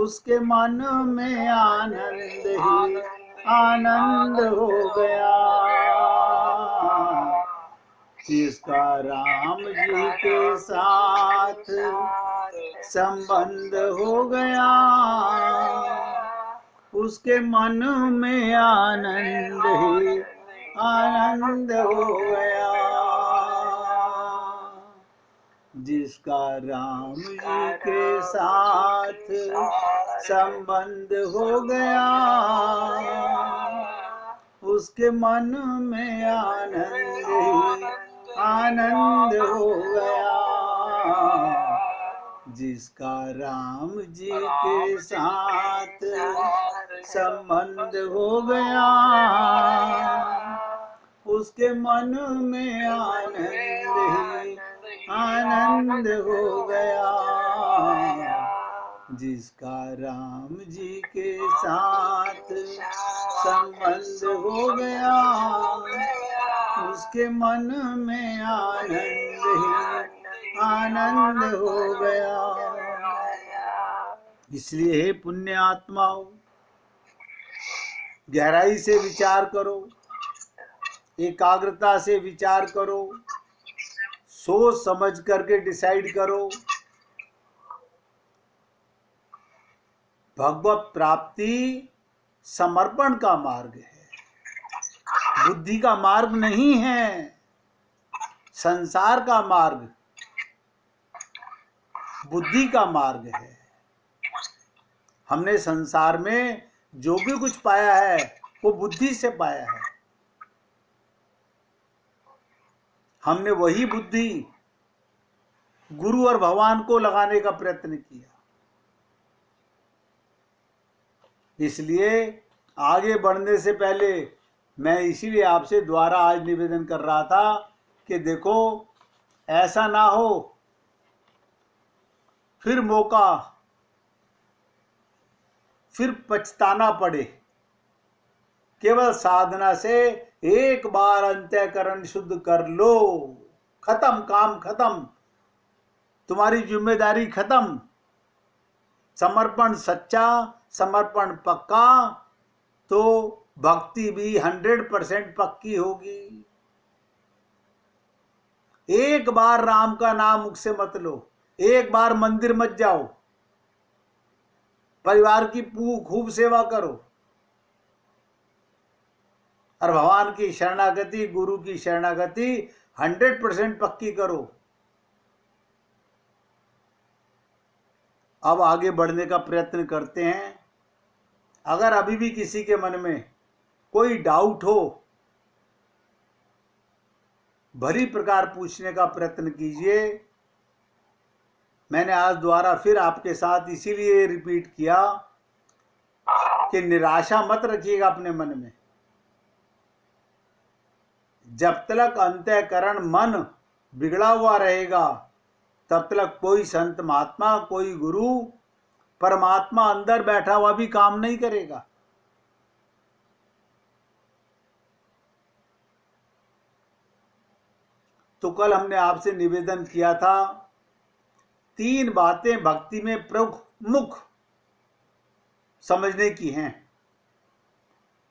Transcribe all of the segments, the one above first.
उसके मन में आनंद ही आनंद हो गया। जिसका राम जी के साथ संबंध हो गया, उसके मन में आनंद ही आनंद हो गया। जिसका राम जी के साथ संबंध हो गया, उसके मन में आनंद ही आनंद हो गया। जिसका राम जी के साथ संबंध हो गया, उसके मन में आनंद ही आनंद हो गया। जिसका राम जी के साथ संबंध हो गया, उसके मन में आनंद ही आनंद हो गया। इसलिए हे पुण्य आत्माओं, गहराई से विचार करो, एकाग्रता से विचार करो, सोच समझ करके डिसाइड करो। भगवत प्राप्ति समर्पण का मार्ग है, बुद्धि का मार्ग नहीं है, संसार का मार्ग बुद्धि का मार्ग है। हमने संसार में जो भी कुछ पाया है वो बुद्धि से पाया है। हमने वही बुद्धि गुरु और भगवान को लगाने का प्रयत्न किया। इसलिए आगे बढ़ने से पहले मैं इसीलिए आपसे दोबारा आज निवेदन कर रहा था कि देखो, ऐसा ना हो फिर मौका, फिर पछताना पड़े। केवल साधना से एक बार अंतःकरण शुद्ध कर लो, खत्म, काम खत्म, तुम्हारी जिम्मेदारी खत्म। समर्पण सच्चा, समर्पण पक्का, तो भक्ति भी 100% पक्की होगी। एक बार राम का नाम मुख से मत लो, एक बार मंदिर मत जाओ, परिवार की खूब सेवा करो और भगवान की शरणागति, गुरु की शरणागति 100% पक्की करो। अब आगे बढ़ने का प्रयत्न करते हैं। अगर अभी भी किसी के मन में कोई डाउट हो, भली प्रकार पूछने का प्रयत्न कीजिए। मैंने आज दोबारा फिर आपके साथ इसीलिए रिपीट किया कि निराशा मत रखिएगा अपने मन में। जब तक अंतःकरण मन बिगड़ा हुआ रहेगा, तब तक कोई संत महात्मा, कोई गुरु, परमात्मा अंदर बैठा हुआ भी काम नहीं करेगा। तो कल हमने आपसे निवेदन किया था, 3 बातें भक्ति में प्रमुख समझने की हैं।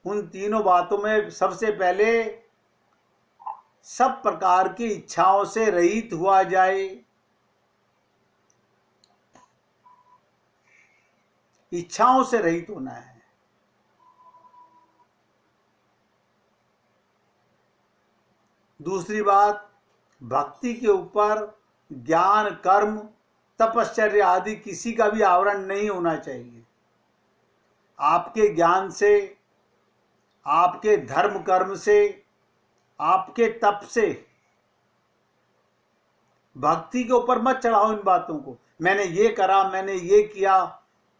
उन तीनों बातों में सबसे पहले सब प्रकार की इच्छाओं से रहित हुआ जाए। इच्छाओं से रहित होना है। दूसरी बात, भक्ति के ऊपर ज्ञान, कर्म, तपश्चर्या आदि किसी का भी आवरण नहीं होना चाहिए। आपके ज्ञान से, आपके धर्म कर्म से, आपके तप से भक्ति के ऊपर मत चढ़ाओ इन बातों को। मैंने ये करा, मैंने ये किया,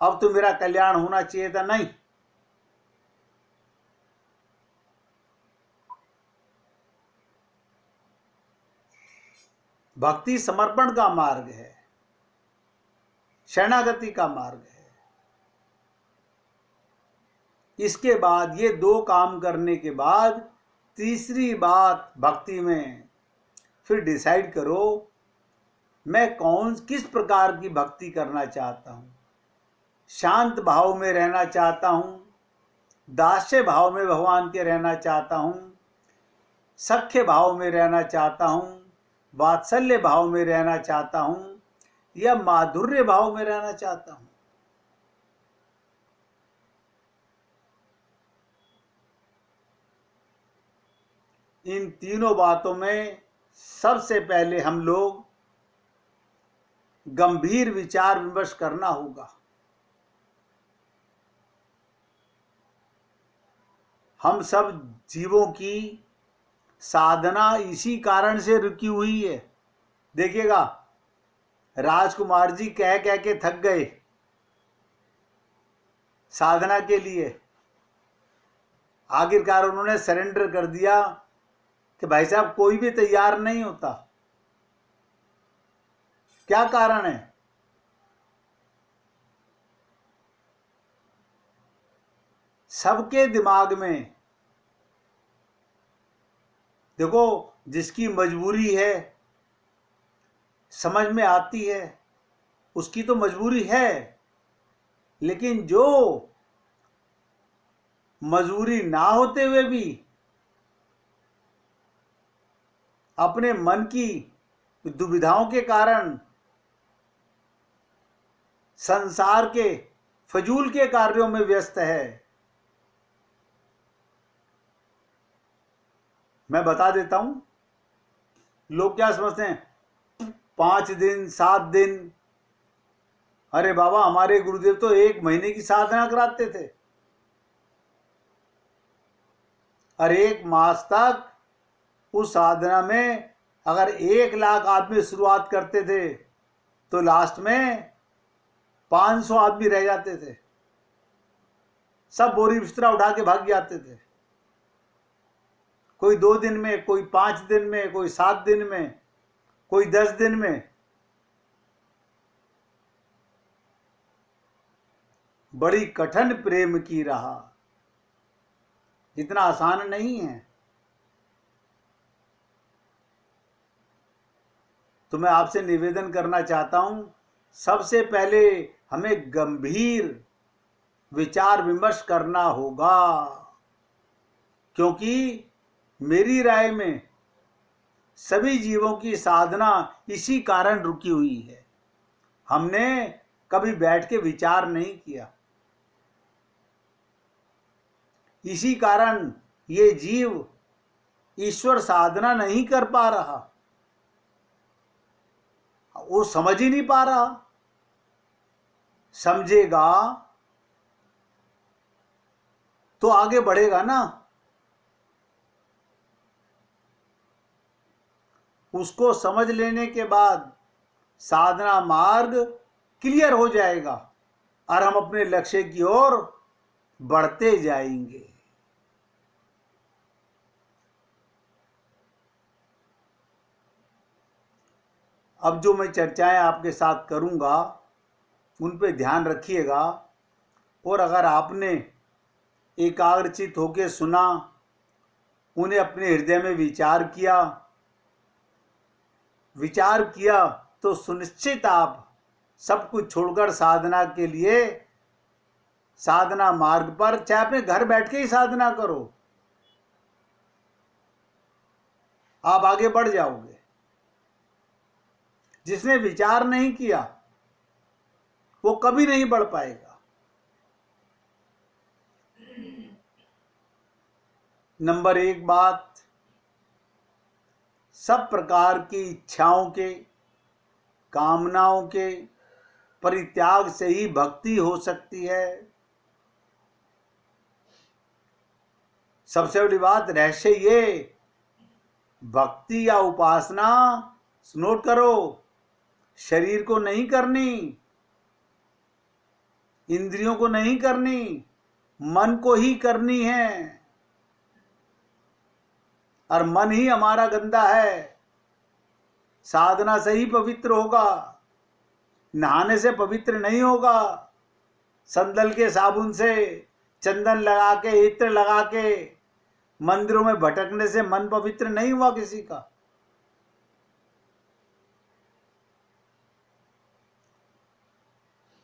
अब तो मेरा कल्याण होना चाहिए था। नहीं, भक्ति समर्पण का मार्ग है, शरणागति का मार्ग है। इसके बाद ये 2 काम करने के बाद तीसरी बात भक्ति में फिर डिसाइड करो, मैं किस प्रकार की भक्ति करना चाहता हूं। शांत भाव में रहना चाहता हूँ, दास्य भाव में भगवान के रहना चाहता हूँ, सख्य भाव में रहना चाहता हूँ, वात्सल्य भाव में रहना चाहता हूँ, या माधुर्य भाव में रहना चाहता हूँ। इन तीनों बातों में सबसे पहले हम लोग गंभीर विचार विमर्श करना होगा। हम सब जीवों की साधना इसी कारण से रुकी हुई है। देखिएगा, राजकुमार जी कह कह के थक गए साधना के लिए। आखिरकार उन्होंने सरेंडर कर दिया कि भाई साहब कोई भी तैयार नहीं होता। क्या कारण है? सबके दिमाग में, देखो, जिसकी मजबूरी है समझ में आती है, उसकी तो मजबूरी है, लेकिन जो मजबूरी ना होते हुए भी अपने मन की दुविधाओं के कारण संसार के फजूल के कार्यों में व्यस्त है। मैं बता देता हूं, लोग क्या समझते हैं 5 दिन 7 दिन। अरे बाबा, हमारे गुरुदेव तो 1 महीने की साधना कराते थे और 1 मास तक उस साधना में अगर 1 लाख आदमी शुरुआत करते थे तो लास्ट में 500 आदमी रह जाते थे। सब बोरी बिस्तरा उठा के भाग जाते थे। कोई 2 दिन में, कोई 5 दिन में, कोई 7 दिन में, कोई 10 दिन में। बड़ी कठिन प्रेम की राह, इतना आसान नहीं है। तो मैं आपसे निवेदन करना चाहता हूं, सबसे पहले हमें गंभीर विचार विमर्श करना होगा, क्योंकि मेरी राय में सभी जीवों की साधना इसी कारण रुकी हुई है। हमने कभी बैठ के विचार नहीं किया। इसी कारण ये जीव ईश्वर साधना नहीं कर पा रहा, वो समझ ही नहीं पा रहा। समझेगा तो आगे बढ़ेगा ना। उसको समझ लेने के बाद साधना मार्ग क्लियर हो जाएगा और हम अपने लक्ष्य की ओर बढ़ते जाएंगे। अब जो मैं चर्चाएं आपके साथ करूंगा उन पे ध्यान रखिएगा, और अगर आपने एकाग्रचित होकर सुना, उन्हें अपने हृदय में विचार किया तो सुनिश्चित आप सब कुछ छोड़कर साधना के लिए, साधना मार्ग पर, चाहे अपने घर बैठ के ही साधना करो, आप आगे बढ़ जाओगे। जिसने विचार नहीं किया वो कभी नहीं बढ़ पाएगा। नंबर 1 बात, सब प्रकार की इच्छाओं के, कामनाओं के परित्याग से ही भक्ति हो सकती है। सबसे बड़ी बात, रहस्य ये, भक्ति या उपासना, नोट करो, शरीर को नहीं करनी, इंद्रियों को नहीं करनी, मन को ही करनी है। और मन ही हमारा गंदा है। साधना से ही पवित्र होगा, नहाने से पवित्र नहीं होगा। संदल के साबुन से, चंदन लगा के, इत्र लगा के मंदिरों में भटकने से मन पवित्र नहीं हुआ किसी का।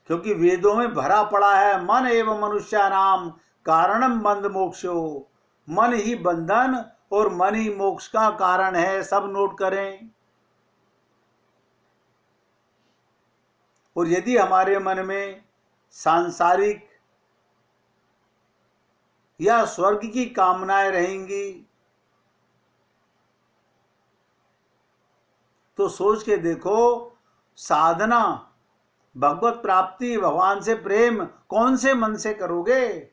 क्योंकि वेदों में भरा पड़ा है मन एवं मनुष्यानाम कारणम बंध मोक्षो, मन ही बंधन और मन ही मोक्ष का कारण है। सब नोट करें। और यदि हमारे मन में सांसारिक या स्वर्ग की कामनाएं रहेंगी तो सोच के देखो, साधना, भगवत प्राप्ति, भगवान से प्रेम कौन से मन से करोगे?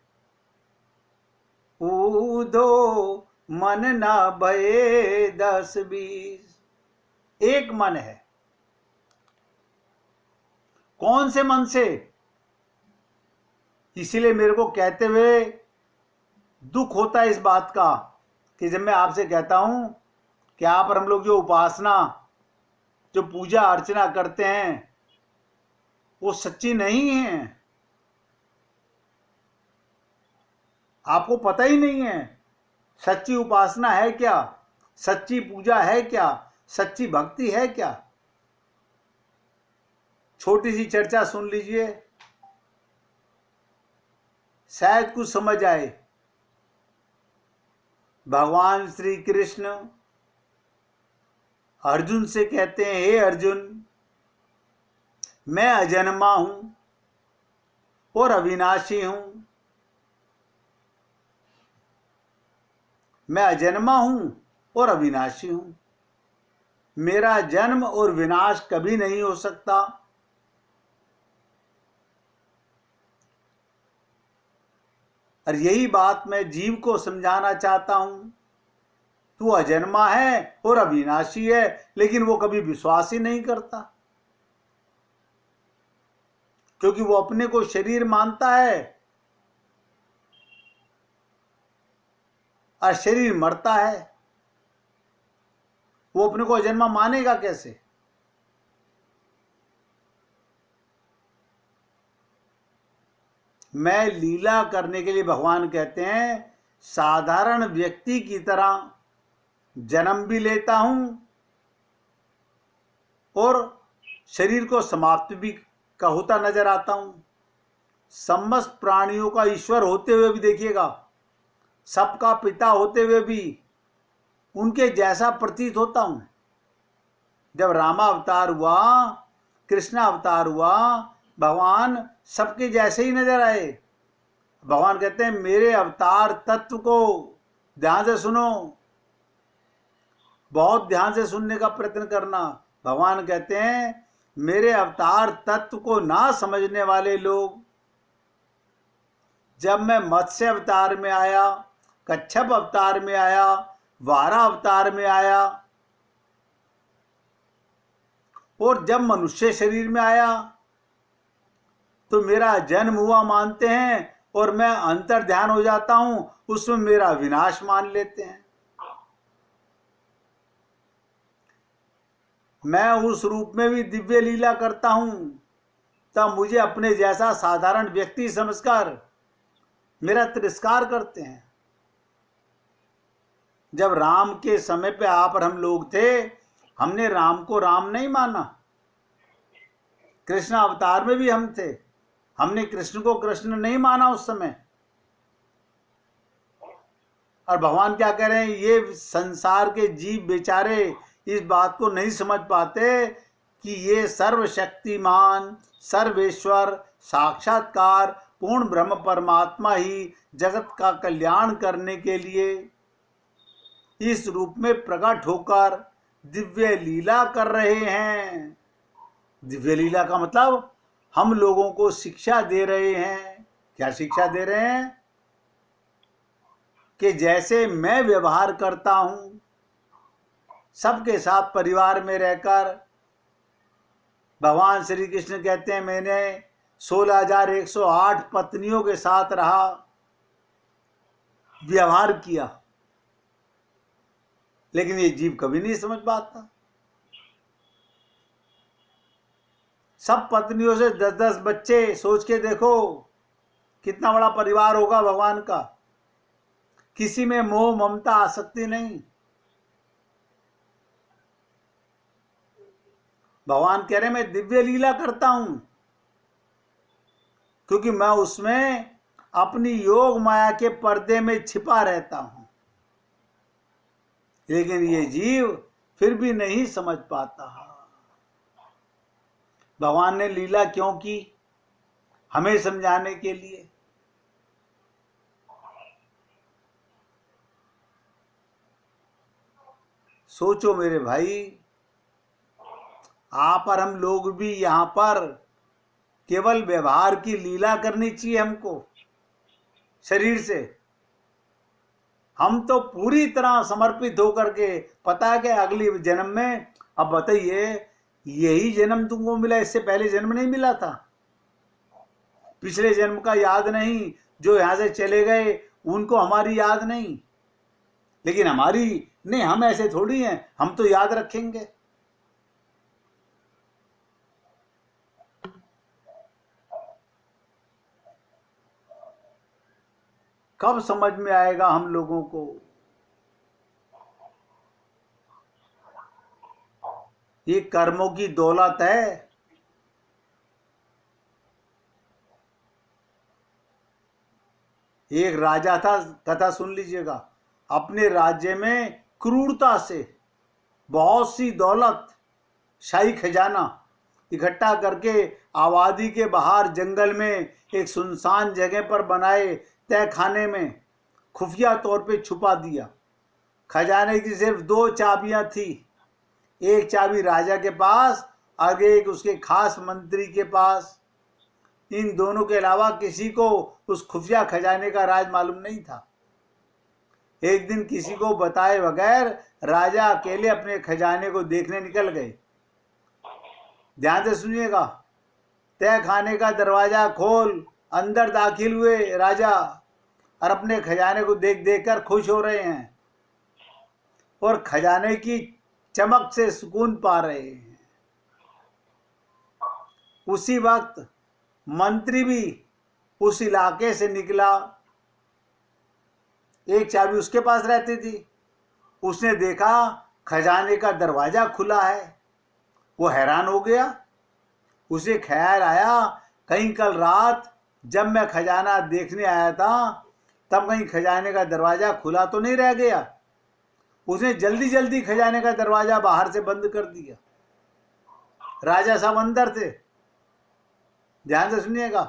ऊधो मन ना भये 10-20, एक मन है। कौन से मन से? इसीलिए मेरे को कहते हुए दुख होता है इस बात का कि जब मैं आपसे कहता हूं कि आप और हम लोग जो उपासना, जो पूजा अर्चना करते हैं वो सच्ची नहीं है। आपको पता ही नहीं है सच्ची उपासना है क्या, सच्ची पूजा है क्या, सच्ची भक्ति है क्या। छोटी सी चर्चा सुन लीजिए, शायद कुछ समझ आए। भगवान श्री कृष्ण अर्जुन से कहते हैं, हे अर्जुन, मैं अजन्मा हूं और अविनाशी हूं। मैं अजन्मा हूं और अविनाशी हूं। मेरा जन्म और विनाश कभी नहीं हो सकता। और यही बात मैं जीव को समझाना चाहता हूं। तू अजन्मा है और अविनाशी है, लेकिन वो कभी विश्वास ही नहीं करता, क्योंकि वो अपने को शरीर मानता है और शरीर मरता है। वो अपने को अजन्मा मानेगा कैसे? मैं लीला करने के लिए, भगवान कहते हैं, साधारण व्यक्ति की तरह जन्म भी लेता हूं और शरीर को समाप्त भी का होता नजर आता हूं। समस्त प्राणियों का ईश्वर होते हुए भी देखिएगा, सबका पिता होते हुए भी उनके जैसा प्रतीत होता हूं। जब रामा अवतार हुआ, कृष्ण अवतार हुआ, भगवान सबके जैसे ही नजर आए। भगवान कहते हैं, मेरे अवतार तत्व को ध्यान से सुनो, बहुत ध्यान से सुनने का प्रयत्न करना। भगवान कहते हैं, मेरे अवतार तत्व को ना समझने वाले लोग, जब मैं मत्स्य अवतार में आया, कच्छप अवतार में आया, वारा अवतार में आया और जब मनुष्य शरीर में आया तो मेरा जन्म हुआ मानते हैं और मैं अंतर ध्यान हो जाता हूं, उसमें मेरा विनाश मान लेते हैं। मैं उस रूप में भी दिव्य लीला करता हूं, तब मुझे अपने जैसा साधारण व्यक्ति समझकर मेरा तिरस्कार करते हैं। जब राम के समय पे आप और हम लोग थे, हमने राम को राम नहीं माना। कृष्ण अवतार में भी हम थे, हमने कृष्ण को कृष्ण नहीं माना उस समय। और भगवान क्या कह रहे हैं, ये संसार के जीव बेचारे इस बात को नहीं समझ पाते कि ये सर्वशक्तिमान, सर्वेश्वर, साक्षात्कार पूर्ण ब्रह्म परमात्मा ही जगत का कल्याण करने के लिए इस रूप में प्रकट होकर दिव्य लीला कर रहे हैं। दिव्य लीला का मतलब हम लोगों को शिक्षा दे रहे हैं। क्या शिक्षा दे रहे हैं? कि जैसे मैं व्यवहार करता हूं सबके साथ परिवार में रहकर, भगवान श्री कृष्ण कहते हैं, मैंने 16,108 पत्नियों के साथ रहा, व्यवहार किया, लेकिन ये जीव कभी नहीं समझ पाता। सब पत्नियों से 10-10 बच्चे, सोच के देखो कितना बड़ा परिवार होगा भगवान का। किसी में मोह ममता आसक्ति नहीं। भगवान कह रहे मैं दिव्य लीला करता हूं, क्योंकि मैं उसमें अपनी योग माया के पर्दे में छिपा रहता हूं। लेकिन ये जीव फिर भी नहीं समझ पाता। भगवान ने लीला क्यों की? हमें समझाने के लिए। सोचो मेरे भाई, आप और हम लोग भी यहां पर केवल व्यवहार की लीला करनी चाहिए हमको शरीर से। हम तो पूरी तरह समर्पित होकर के, पता है कि अगली जन्म में, अब बताइए, यही जन्म तुमको मिला, इससे पहले जन्म नहीं मिला था? पिछले जन्म का याद नहीं, जो यहां से चले गए उनको हमारी याद नहीं, लेकिन हमारी नहीं, हम ऐसे थोड़ी हैं, हम तो याद रखेंगे। कब समझ में आएगा हम लोगों को? ये कर्मों की दौलत है। एक राजा था, कथा सुन लीजिएगा। अपने राज्य में क्रूरता से बहुत सी दौलत, शाही खजाना इकट्ठा करके आबादी के बाहर जंगल में एक सुनसान जगह पर बनाए तय खाने में खुफिया तौर पे छुपा दिया। खजाने की सिर्फ 2 चाबियां थी, एक चाबी राजा के पास और एक उसके खास मंत्री के पास। इन दोनों के अलावा किसी को उस खुफिया खजाने का राज मालूम नहीं था। एक दिन किसी को बताए बगैर राजा अकेले अपने खजाने को देखने निकल गए। ध्यान से सुनिएगा। तय खाने का दरवाजा खोल अंदर दाखिल हुए राजा, और अपने खजाने को देख देख कर खुश हो रहे हैं और खजाने की चमक से सुकून पा रहे हैं। उसी वक्त मंत्री भी उस इलाके से निकला। एक चाबी उसके पास रहती थी। उसने देखा खजाने का दरवाजा खुला है। वो हैरान हो गया। उसे ख्याल आया, कहीं कल रात जब मैं खजाना देखने आया था तब कहीं खजाने का दरवाजा खुला तो नहीं रह गया। उसने जल्दी जल्दी खजाने का दरवाजा बाहर से बंद कर दिया। राजा साहब अंदर थे, ध्यान से सुनिएगा।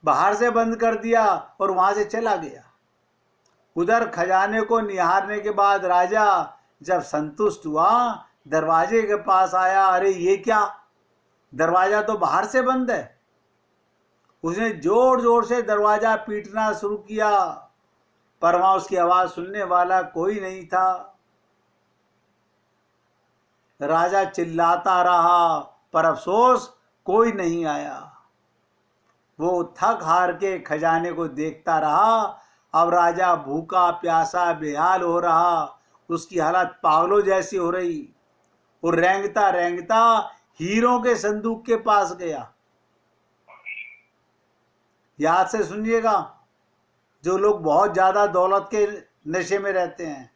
बाहर से बंद कर दिया और वहां से चला गया। उधर खजाने को निहारने के बाद राजा जब संतुष्ट हुआ, दरवाजे के पास आया। अरे ये क्या, दरवाजा तो बाहर से बंद है। उसने जोर जोर से दरवाजा पीटना शुरू किया, पर वहां उसकी आवाज सुनने वाला कोई नहीं था। राजा चिल्लाता रहा, पर अफसोस कोई नहीं आया। वो थक हार के खजाने को देखता रहा। अब राजा भूखा प्यासा बेहाल हो रहा। उसकी हालत पागलों जैसी हो रही। वो रेंगता रेंगता हीरों के संदूक के पास गया। याद से सुनिएगा, जो लोग बहुत ज्यादा दौलत के नशे में रहते हैं,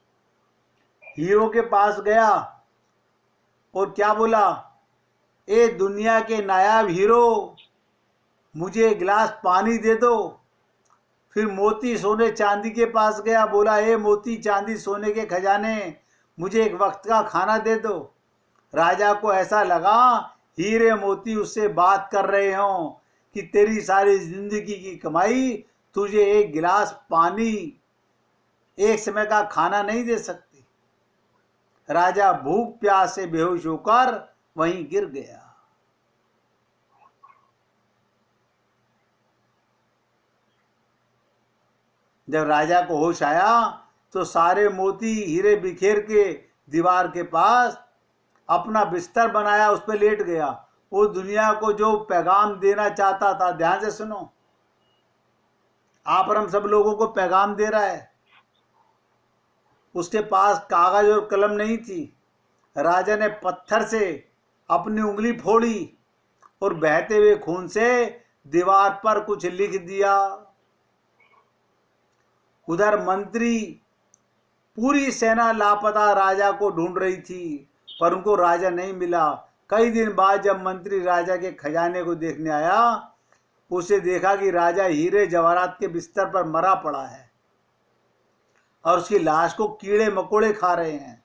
हीरो के पास गया और क्या बोला, ए दुनिया के नायाब हीरो, मुझे एक गिलास पानी दे दो। फिर मोती सोने चांदी के पास गया, बोला ए मोती चांदी सोने के खजाने, मुझे एक वक्त का खाना दे दो। राजा को ऐसा लगा हीरे मोती उससे बात कर रहे हों कि तेरी सारी जिंदगी की कमाई तुझे एक गिलास पानी, एक समय का खाना नहीं दे सकती। राजा भूख प्यास से बेहोश होकर वहीं गिर गया। जब राजा को होश आया तो सारे मोती हीरे बिखेर के दीवार के पास अपना बिस्तर बनाया, उस पर लेट गया। वो दुनिया को जो पैगाम देना चाहता था, ध्यान से सुनो, आप और हम सब लोगों को पैगाम दे रहा है। उसके पास कागज और कलम नहीं थी। राजा ने पत्थर से अपनी उंगली फोड़ी और बहते हुए खून से दीवार पर कुछ लिख दिया। उधर मंत्री, पूरी सेना लापता राजा को ढूंढ रही थी, पर उनको राजा नहीं मिला। कई दिन बाद जब मंत्री राजा के खजाने को देखने आया उसे देखा कि राजा हीरे जवाहरात के बिस्तर पर मरा पड़ा है और उसकी लाश को कीड़े मकोड़े खा रहे हैं।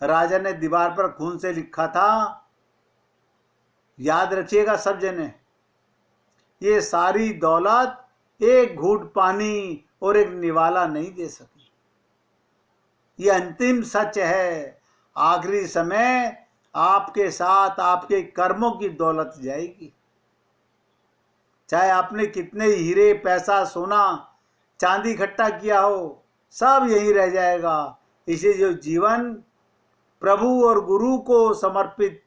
राजा ने दीवार पर खून से लिखा था, याद रखिएगा सब जने, ये सारी दौलत एक घूंट पानी और एक निवाला नहीं दे सकी। ये अंतिम सच है। आखिरी समय आपके साथ आपके कर्मों की दौलत जाएगी। चाहे आपने कितने हीरे, पैसा, सोना, चांदी इकट्ठा किया हो, सब यहीं रह जाएगा। इसे जो जीवन प्रभु और गुरु को समर्पित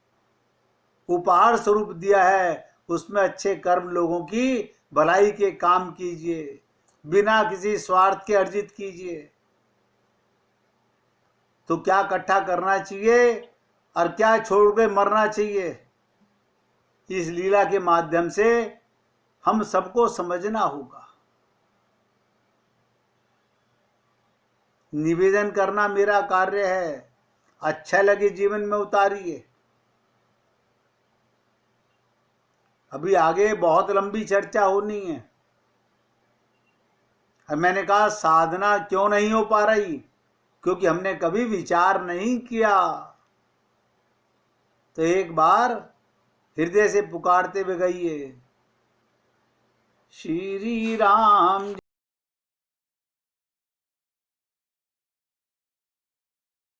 उपहार स्वरूप दिया है, उसमें अच्छे कर्म, लोगों की भलाई के काम कीजिए, बिना किसी स्वार्थ के अर्जित कीजिए। तो क्या इकट्ठा करना चाहिए और क्या छोड़ के मरना चाहिए, इस लीला के माध्यम से हम सबको समझना होगा। निवेदन करना मेरा कार्य है। अच्छा लगे जीवन में उतारिए। अभी आगे बहुत लंबी चर्चा होनी है। मैंने कहा साधना क्यों नहीं हो पा रही, क्योंकि हमने कभी विचार नहीं किया। तो एक बार हृदय से पुकारते हुए गइए, श्री राम